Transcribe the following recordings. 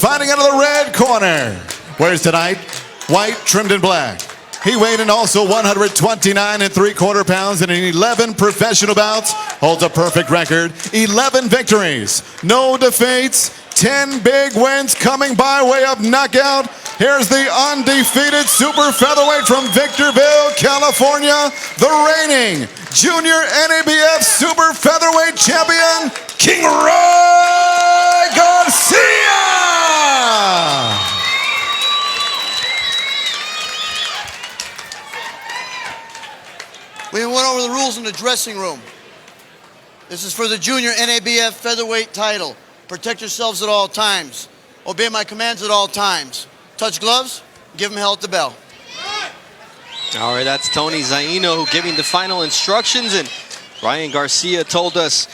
fighting out of the red corner. Wears tonight white trimmed in black. He weighed in also 129 3/4 pounds in 11 professional bouts. Holds a perfect record, 11 victories, no defeats, 10 big wins coming by way of knockout. Here's the undefeated super featherweight from Victorville, California, the reigning junior NABF super featherweight champion, King Roy Garcia! We went over the rules in the dressing room. This is for the junior NABF featherweight title. Protect yourselves at all times. Obey my commands at all times. Touch gloves, give them hell at the bell. All right, that's Tony Zaino giving the final instructions, and Ryan Garcia told us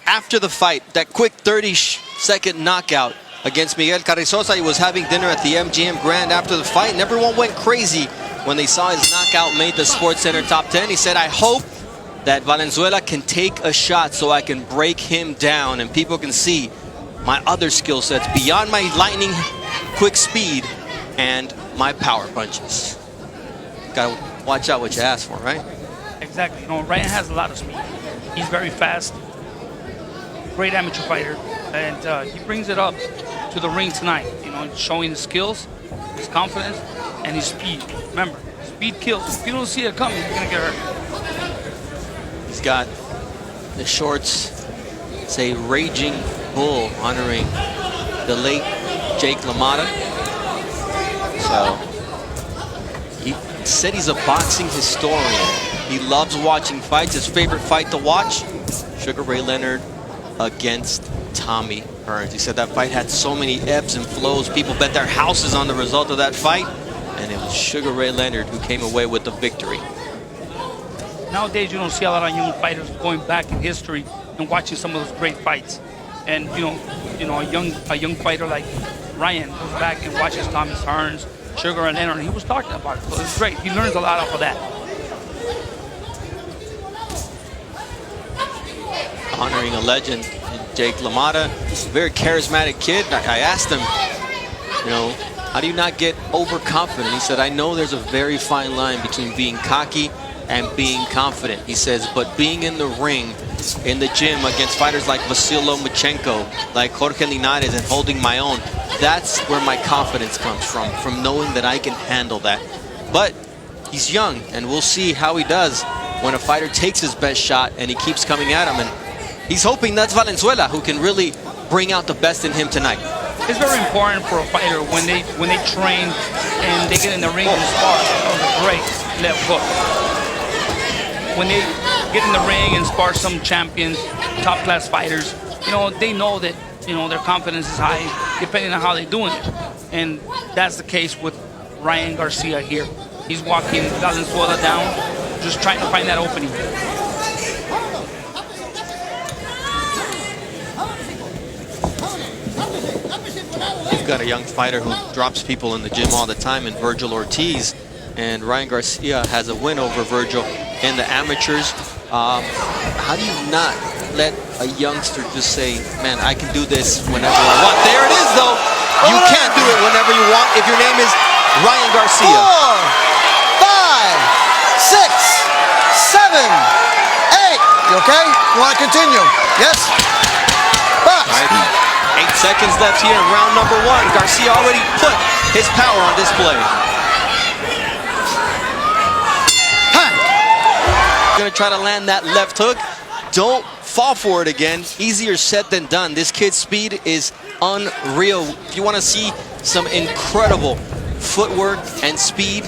after the fight, that quick 30-second knockout against Miguel Carrizosa. He was having dinner at the MGM Grand after the fight, and everyone went crazy when they saw his knockout made the SportsCenter top 10. He said, I hope that Valenzuela can take a shot so I can break him down and people can see my other skill sets beyond my lightning quick speed and my power punches. Gotta watch out what you ask for, right? Exactly. You know, Ryan has a lot of speed. He's very fast, great amateur fighter, and he brings it up to the ring tonight. You know, showing his skills, his confidence, and his speed. Remember, speed kills. If you don't see it coming, you're gonna get hurt. He's got the shorts say Raging Bull, honoring the late Jake LaMotta. So he said he's a boxing historian. He loves watching fights. His favorite fight to watch, Sugar Ray Leonard against Tommy Hearns. He said that fight had so many ebbs and flows. People bet their houses on the result of that fight, and it was Sugar Ray Leonard who came away with the victory. Nowadays, you don't see a lot of young fighters going back in history and watching some of those great fights. And you know, a young fighter like Ryan goes back and watches Tommy Hearns, Sugar Ray Leonard, and he was talking about it. So it's great. He learns a lot off of that. Honoring a legend, Jake LaMotta, a very charismatic kid. I asked him, you know, how do you not get overconfident? He said, I know there's a very fine line between being cocky and being confident. He says, but being in the ring, in the gym against fighters like Vasil Lomachenko, like Jorge Linares, and holding my own, that's where my confidence comes from knowing that I can handle that. But he's young, and we'll see how he does when a fighter takes his best shot and he keeps coming at him. And he's hoping that's Valenzuela who can really bring out the best in him tonight. It's very important for a fighter when they train and they get in the ring and spar. That was a great left hook. When they get in the ring and spar some champions, top-class fighters, you know, they know that, you know, their confidence is high depending on how they're doing it. And that's the case with Ryan Garcia here. He's walking Valenzuela down, just trying to find that opening. You've got a young fighter who drops people in the gym all the time in Virgil Ortiz, and Ryan Garcia has a win over Virgil in the amateurs. How do you not let a youngster just say, man, I can do this whenever I want? There it is, though. You can't do it whenever you want if your name is Ryan Garcia. 4, 5, 6, 7, 8. You okay? You want to continue? Yes? Box. Right. 8 seconds left here in round number 1. Garcia already put his power on display. Gonna try to land that left hook. Don't fall for it again. Easier said than done. This kid's speed is unreal. If you want to see some incredible footwork and speed,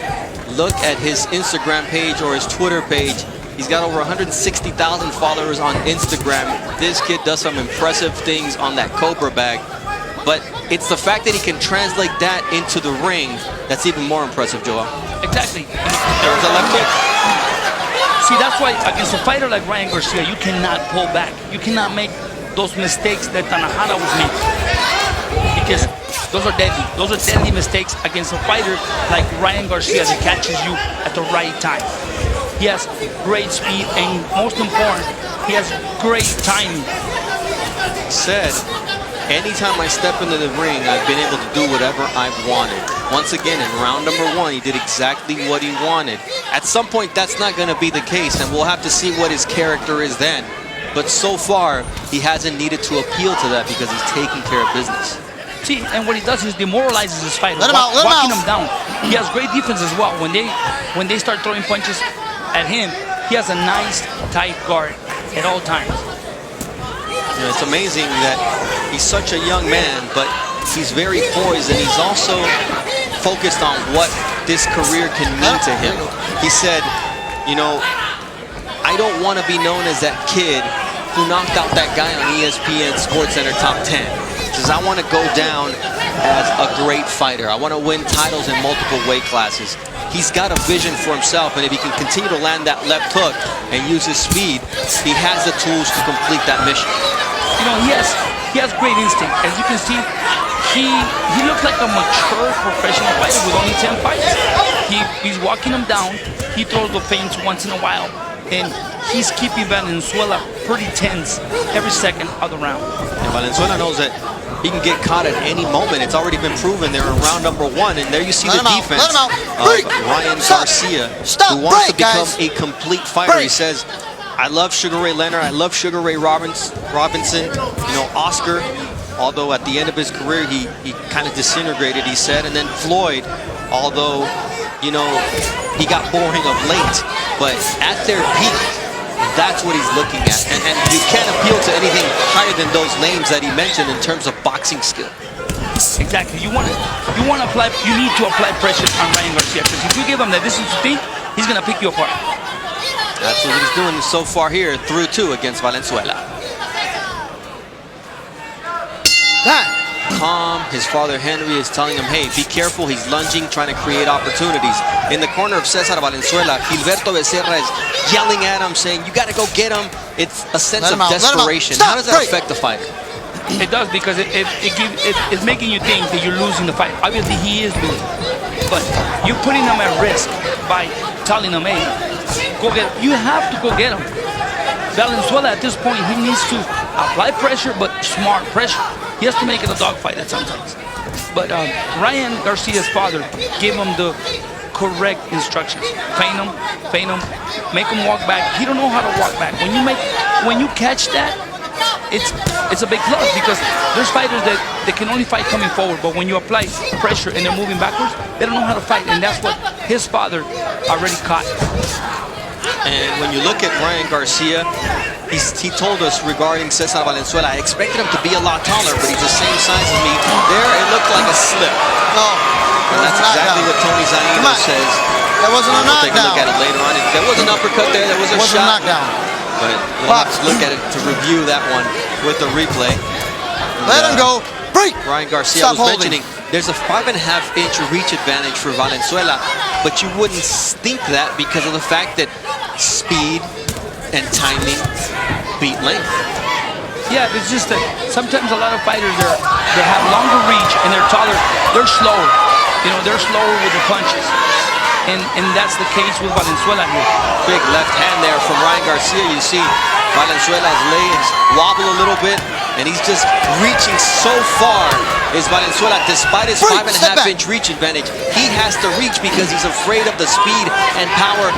look at his Instagram page or his Twitter page. He's got over 160,000 followers on Instagram. This kid does some impressive things on that Cobra bag, but it's the fact that he can translate that into the ring that's even more impressive, Joel. Exactly. There's a left kick. See, that's why against a fighter like Ryan Garcia, you cannot pull back. You cannot make those mistakes that Tanahara was making, because those are deadly. Those are deadly mistakes against a fighter like Ryan Garcia that catches you at the right time. He has great speed, and most important, he has great timing. Said Anytime I step into the ring, I've been able to do whatever I've wanted. Once again, in round number 1, he did exactly what he wanted. At some point, that's not going to be the case, and we'll have to see what his character is then. But so far, he hasn't needed to appeal to that because he's taking care of business. See, and what he does is demoralizes his fighter, Let him out, let him walking out. him down. He has great defense as well. When they start throwing punches at him, he has a nice tight guard at all times. You know, it's amazing that he's such a young man, but he's very poised, and he's also focused on what this career can mean to him. He said, you know, I don't want to be known as that kid who knocked out that guy on ESPN SportsCenter Top 10. He says, I want to go down as a great fighter. I want to win titles in multiple weight classes. He's got a vision for himself, and if he can continue to land that left hook and use his speed, he has the tools to complete that mission. You know, he has great instinct. As you can see, he looks like a mature professional fighter with only 10 fights. He's walking him down. He throws the feints once in a while, and he's keeping Valenzuela pretty tense every second of the round. And Valenzuela knows that he can get caught at any moment. It's already been proven there in round number 1, and there you see the defense of Ryan Garcia, who wants to become a complete fighter. He says, I love Sugar Ray Leonard, I love Sugar Ray Robinson, you know, Oscar, although at the end of his career he kind of disintegrated, he said, and then Floyd, although, you know, he got boring of late, but at their peak, that's what he's looking at. And you can't appeal to anything higher than those names that he mentioned in terms of boxing skill. Exactly. You need to apply pressure on Ryan Garcia, because if you give him the distance to think, he's gonna pick you apart. That's what he's doing so far here through 2 against Valenzuela. Calm. His father Henry is telling him, hey, be careful. He's lunging, trying to create opportunities. In the corner of Cesar Valenzuela, Gilberto Becerra is yelling at him, saying, you got to go get him. It's a sense of desperation. How does that affect the fighter? It does, because it's making you think that you're losing the fight. Obviously, he is losing. But you're putting him at risk by telling him, hey, go get him. You have to go get him. Valenzuela, at this point, he needs to apply pressure, but smart pressure. He has to make it a dogfight at sometimes. But Ryan Garcia's father gave him the correct instructions. Feint him, make him walk back. He don't know how to walk back. When you catch that, it's a big plus, because there's fighters that they can only fight coming forward, but when you apply pressure and they're moving backwards, they don't know how to fight, and that's what his father already caught. And when you look at Ryan Garcia, he told us regarding Cesar Valenzuela, I expected him to be a lot taller, but he's the same size as me. There, it looked like a slip. No. And that's exactly what Tony Zaino says. That wasn't a knockdown. We'll take a look at it later on. There was an uppercut there. There was a shot. Wasn't a knockdown. But let's look at it to review that one with the replay. Let him go. Break. Ryan Garcia was mentioning there's a 5.5-inch reach advantage for Valenzuela, but you wouldn't think that because of the fact that speed and timing beat length. Yeah, it's just that sometimes a lot of fighters, they have longer reach and they're taller. They're slower. You know, they're slower with the punches. And that's the case with Valenzuela here. Big left hand there from Ryan Garcia. You see Valenzuela's legs wobble a little bit, and he's just reaching so far. Is Valenzuela, despite his 5.5-inch reach advantage, he has to reach because he's afraid of the speed and power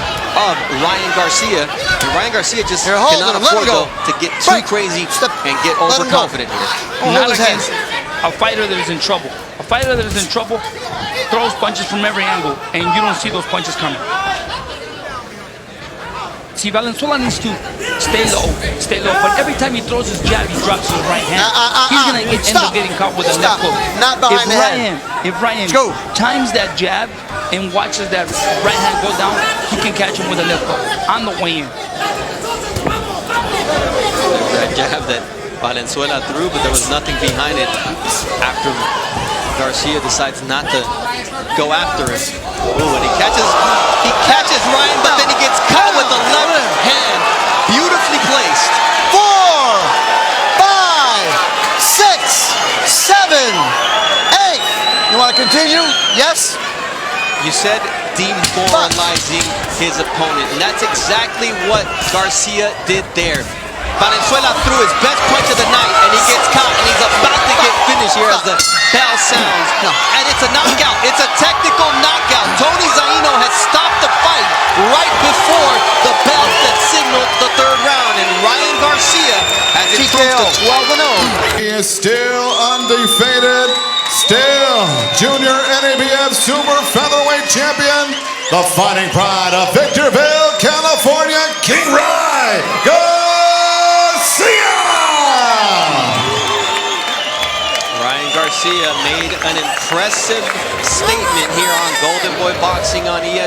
of Ryan Garcia. And Ryan Garcia just cannot afford to get too crazy and get overconfident here. Not against a fighter that is in trouble. A fighter that is in trouble throws punches from every angle, and you don't see those punches coming. See, Valenzuela needs to stay low, but every time he throws his jab, he drops his right hand. He's going to end up getting caught with a left hook. Not behind the head. If Ryan times that jab and watches that right hand go down, he can catch him with a left hook on the way in. That jab that Valenzuela threw, but there was nothing behind it after Garcia decides not to go after him. Ooh, and he catches Ryan, but then he gets caught with the left hand. Beautifully placed. 4, 5, 6, 7, 8. You want to continue? Yes? You said demoralizing his opponent, and that's exactly what Garcia did there. Valenzuela threw his best punch of the night, and he gets caught, and he's about to get finished here as the bell sounds. And it's a knockout. It's a technical knockout. Tony Zaino has stopped the fight right before the bell that signaled the third round, and Ryan Garcia has improved to 12-0. He is still undefeated, still Junior NABF Super Featherweight Champion, the fighting pride of Victorville, California, King Ryan Garcia! Ryan Garcia made an impressive statement here on Golden Boy Boxing on ESPN.